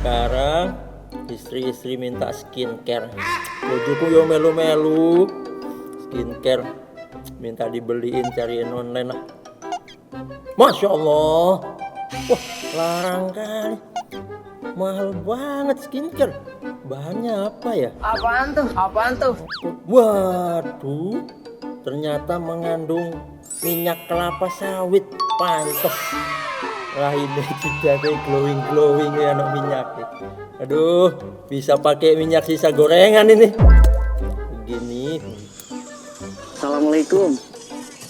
sekarang istri-istri minta skincare. Bojoku yo melu-melu skincare, minta dibeliin, cariin online lah. Masya Allah, wah larang kali, mahal banget skincare. Bahannya apa ya? Apaan tuh? Apaan tuh? Waduh, ternyata mengandung minyak kelapa sawit. Pantes lah ini juga kayak glowing ya anak minyak. Aduh, bisa pakai minyak sisa gorengan ini. Begini. Assalamualaikum.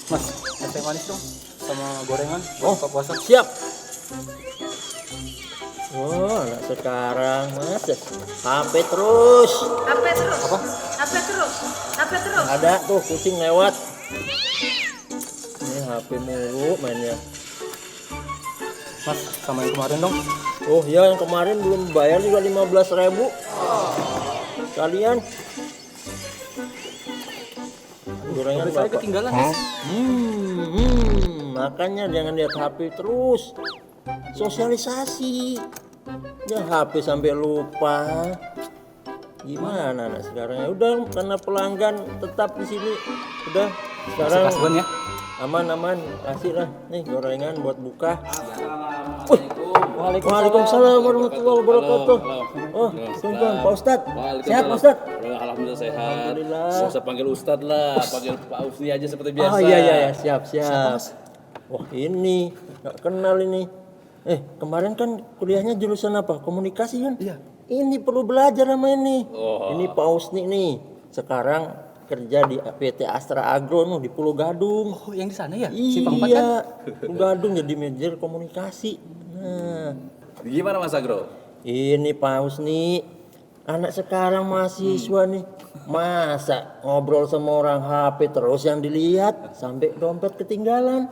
Mas, es teh manis dong sama gorengan Oh, buat buka puasa. siap. Oh, anak sekarang mas, HP terus. HP terus. Apa? HP terus. HP terus. Ada tuh kucing lewat. Ini HP mulu mainnya. Mas, sama yang kemarin dong. Oh ya, yang kemarin belum bayar juga 15.000. Kalian gorengan Tapi saya bapak. ketinggalan, Mas. Makanya jangan lihat HP terus. Sosialisasi. Ya HP sampai lupa. Gimana anak sekarang ya? Udah karena pelanggan tetap di sini. Udah sekarang Kasih ya. aman, kasih lah. Nih gorengan buat buka. Waalaikumsalam. Waalaikumsalam warahmatullahi wabarakatuh. Oh, Sultan, Pak Ustadz. Sehat Pak Ustadz? Alhamdulillah sehat. Alhamdulillah. Nggak usah panggil Ustadz lah, panggil Pak Usni aja seperti biasa. Oh iya, siap. Wah ini, nggak kenal ini. Kemarin kan kuliahnya jurusan apa? Komunikasi kan? Iya. Ini perlu belajar sama ini. Oh. Ini Pak Usni nih. Sekarang kerja di PT Astra Agro di Pulau Gadung. Oh, yang di sana ya? Simpang 4 kan? Iya, Pulau Gadung jadi manajer komunikasi. Nah, Gimana Mas Agro? ini Pak Usni, anak sekarang mahasiswa nih, masa ngobrol sama orang HP terus yang dilihat sampai dompet ketinggalan.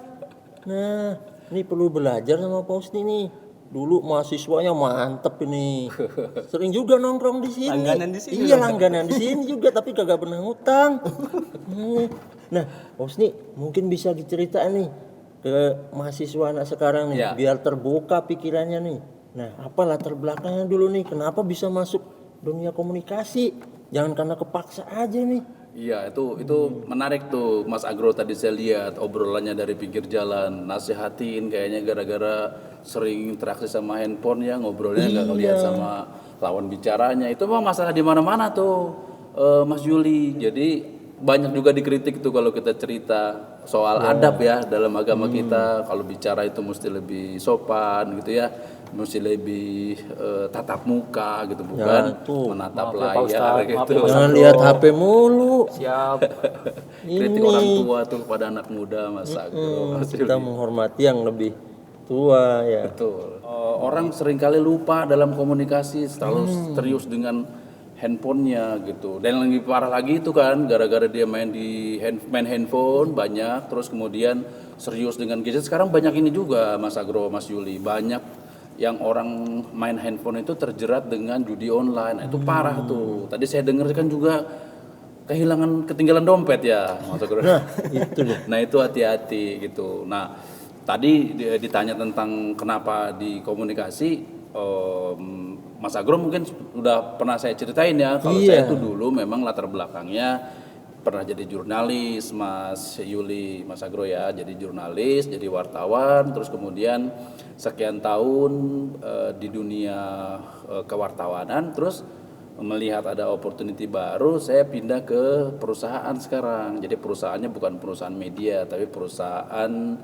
Nah, ini perlu belajar sama Pak Usni nih. Dulu mahasiswanya mantep ini, sering juga nongkrong di sini. Langganan di sini. Iya langganan di sini juga, tapi kagak pernah ngutang. Nah, Pak Usni mungkin bisa diceritain nih ke mahasiswa anak sekarang nih, Ya. biar terbuka pikirannya nih. Nah, apa latar belakangnya dulu nih, kenapa bisa masuk dunia komunikasi? Jangan karena kepaksa aja nih. Iya, itu menarik tuh Mas Agro, tadi saya lihat obrolannya dari pinggir jalan, nasihatin kayaknya gara-gara sering interaksi sama handphone ya, ngobrolnya nggak ngeliat sama lawan bicaranya. Itu mah masalah di mana-mana tuh Mas Yuli. Jadi banyak juga dikritik tuh kalau kita cerita soal adab ya dalam agama kita. Kalau bicara itu mesti lebih sopan gitu ya, mesti lebih tatap muka gitu, bukan tuh. menatap Maaf ya, Pak layar Ustadz. Maaf gitu. ya, Mas Jangan Agro. lihat HP mulu. Siap. Kritik Ini. orang tua tuh kepada anak muda Mas Agro. Mas Kita Yuli. menghormati yang lebih tua ya. Betul. Orang seringkali lupa dalam komunikasi, terlalu serius dengan handphonenya gitu. Dan yang lebih parah lagi itu kan gara-gara dia main handphone banyak, terus kemudian serius dengan gadget. Sekarang banyak ini juga Mas Agro, Mas Yuli, banyak yang orang main handphone itu terjerat dengan judi online. Nah, itu parah tuh. Tadi saya dengar kan juga ketinggalan dompet ya Mas Agro. Itu deh. Nah itu hati-hati gitu. Nah tadi ditanya tentang kenapa di komunikasi, Mas Agro mungkin sudah pernah saya ceritain ya. Kalau Iya. saya itu dulu memang latar belakangnya pernah jadi jurnalis, Mas Yuli, Mas Agro ya. Jadi jurnalis, jadi wartawan, terus kemudian sekian tahun di dunia kewartawanan, terus melihat ada opportunity baru, saya pindah ke perusahaan sekarang. Jadi perusahaannya bukan perusahaan media, tapi perusahaan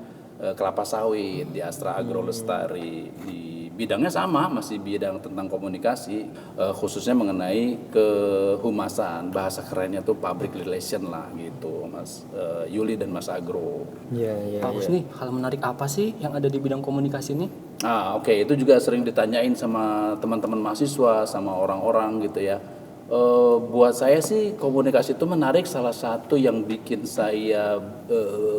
kelapa sawit di Astra Agro Lestari. Di bidangnya sama, masih bidang tentang komunikasi, khususnya mengenai kehumasan. Bahasa kerennya tuh public relation lah gitu, Mas Yuli dan Mas Agro. Iya. Pak Husni, hal menarik apa sih yang ada di bidang komunikasi ini? Oke, itu juga sering ditanyain sama teman-teman mahasiswa, sama orang-orang gitu ya. Buat saya sih komunikasi itu menarik, salah satu yang bikin saya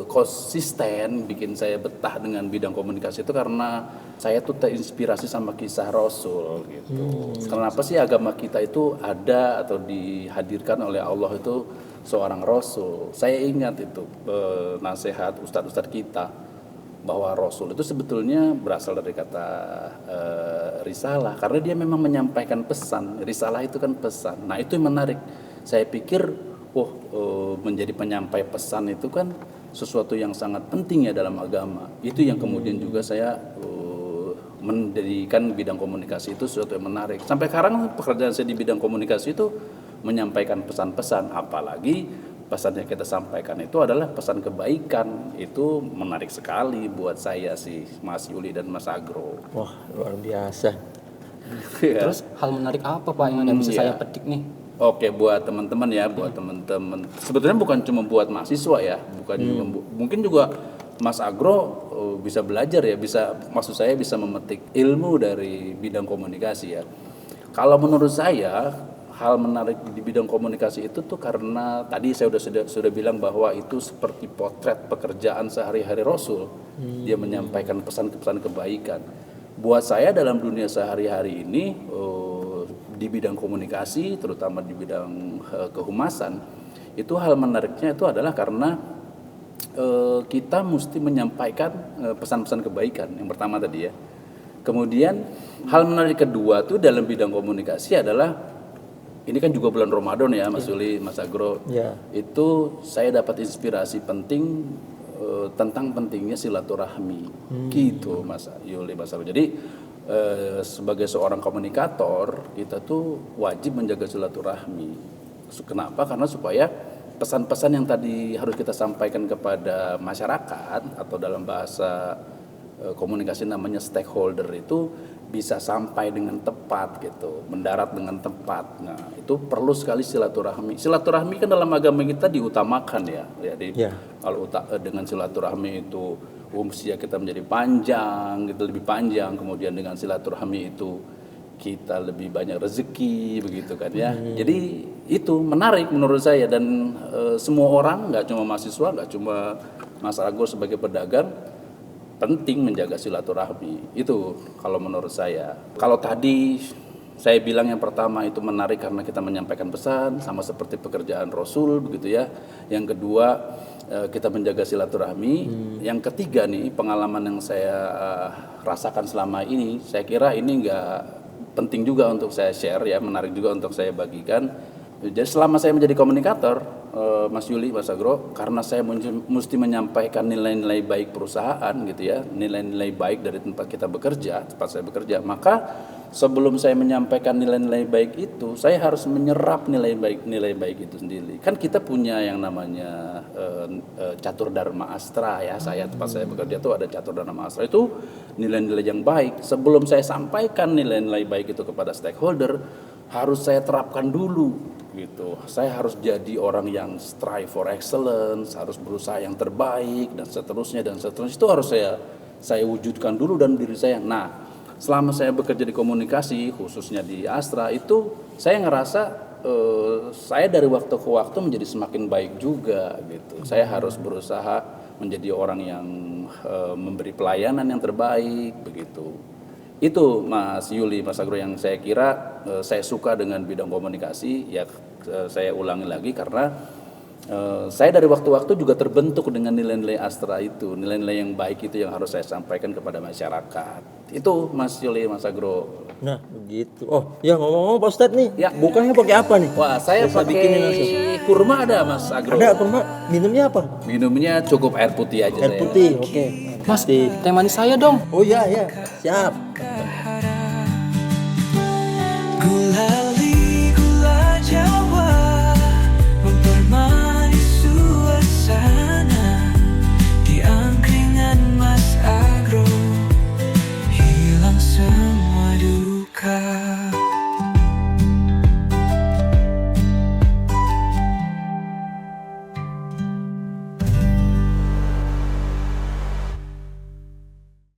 konsisten, bikin saya betah dengan bidang komunikasi itu karena saya tuh terinspirasi sama kisah Rasul gitu. Kenapa sih agama kita itu ada atau dihadirkan oleh Allah itu seorang Rasul? Saya ingat itu nasihat ustadz-ustadz kita, bahwa Rasul itu sebetulnya berasal dari kata risalah karena dia memang menyampaikan pesan. Risalah itu kan pesan. Nah, itu yang menarik. Saya pikir menjadi penyampai pesan itu kan sesuatu yang sangat penting ya dalam agama. Itu yang kemudian juga saya menjadikan bidang komunikasi itu sesuatu yang menarik. Sampai sekarang pekerjaan saya di bidang komunikasi itu menyampaikan pesan-pesan, apalagi pesan yang kita sampaikan itu adalah pesan kebaikan. Itu menarik sekali buat saya sih, Mas Yuli dan Mas Agro. Wah, luar biasa. Ya. Terus hal menarik apa Pak yang bisa saya petik nih? Oke, buat teman-teman ya, buat teman-teman. Sebetulnya bukan cuma buat mahasiswa ya, bukan juga, mungkin juga Mas Agro bisa belajar ya, maksud saya bisa memetik ilmu dari bidang komunikasi ya. Kalau menurut saya hal menarik di bidang komunikasi itu tuh karena tadi saya sudah bilang bahwa itu seperti potret pekerjaan sehari-hari Rasul. Dia menyampaikan pesan-pesan kebaikan. Buat saya dalam dunia sehari-hari ini di bidang komunikasi, terutama di bidang kehumasan, itu hal menariknya itu adalah karena kita mesti menyampaikan pesan-pesan kebaikan yang pertama tadi ya. Kemudian hal menarik kedua tuh dalam bidang komunikasi adalah ini kan juga bulan Ramadan ya Mas Yuli, Mas Agro. Ya. Itu saya dapat inspirasi penting tentang pentingnya silaturahmi. Gitu Mas Yuli, Mas Agro. Jadi sebagai seorang komunikator kita tuh wajib menjaga silaturahmi. Kenapa? Karena supaya pesan-pesan yang tadi harus kita sampaikan kepada masyarakat atau dalam bahasa komunikasi namanya stakeholder itu bisa sampai dengan tepat gitu, mendarat dengan tepat. Nah, itu perlu sekali silaturahmi. Silaturahmi kan dalam agama kita diutamakan ya. Kalau dengan silaturahmi itu usia kita menjadi panjang, gitu lebih panjang. Kemudian dengan silaturahmi itu kita lebih banyak rezeki begitu kan ya. Jadi itu menarik menurut saya dan semua orang, nggak cuma mahasiswa, nggak cuma Mas Agro sebagai pedagang, penting menjaga silaturahmi. Itu kalau menurut saya. Kalau tadi saya bilang yang pertama itu menarik karena kita menyampaikan pesan sama seperti pekerjaan Rasul begitu ya. Yang kedua kita menjaga silaturahmi. Yang ketiga nih pengalaman yang saya rasakan selama ini, saya kira ini nggak penting juga untuk saya share ya, menarik juga untuk saya bagikan. Jadi selama saya menjadi komunikator, Mas Yuli, Mas Agro, karena saya mesti menyampaikan nilai-nilai baik perusahaan gitu ya, nilai-nilai baik dari tempat kita bekerja, tempat saya bekerja, maka sebelum saya menyampaikan nilai-nilai baik itu, saya harus menyerap nilai baik itu sendiri. Kan kita punya yang namanya catur dharma astra ya, tempat saya bekerja itu ada catur dharma astra, itu nilai-nilai yang baik. Sebelum saya sampaikan nilai-nilai baik itu kepada stakeholder, harus saya terapkan dulu gitu. Saya harus jadi orang yang strive for excellence, harus berusaha yang terbaik dan seterusnya. Itu harus saya wujudkan dulu dalam diri saya. Nah, selama saya bekerja di komunikasi, khususnya di Astra, itu saya ngerasa saya dari waktu ke waktu menjadi semakin baik juga gitu. Saya harus berusaha menjadi orang yang memberi pelayanan yang terbaik begitu. Itu Mas Yuli, Mas Agro yang saya kira saya suka dengan bidang komunikasi. Ya saya ulangi lagi karena saya dari waktu-waktu juga terbentuk dengan nilai-nilai Astra itu, nilai-nilai yang baik itu yang harus saya sampaikan kepada masyarakat. Itu Mas Yuli, Mas Agro. Nah, begitu. Oh, ya ngomong-ngomong Pak Ustadz nih, Ya. bukanya pakai apa nih? Wah, saya bikinin pakai langsung. kurma ada Mas Agro. Ada kurma, minumnya apa? Minumnya cukup air putih aja. Air saya. putih, oke. Mas, Putih. teh manis saya dong. Oh iya, siap. Gulali gula jawa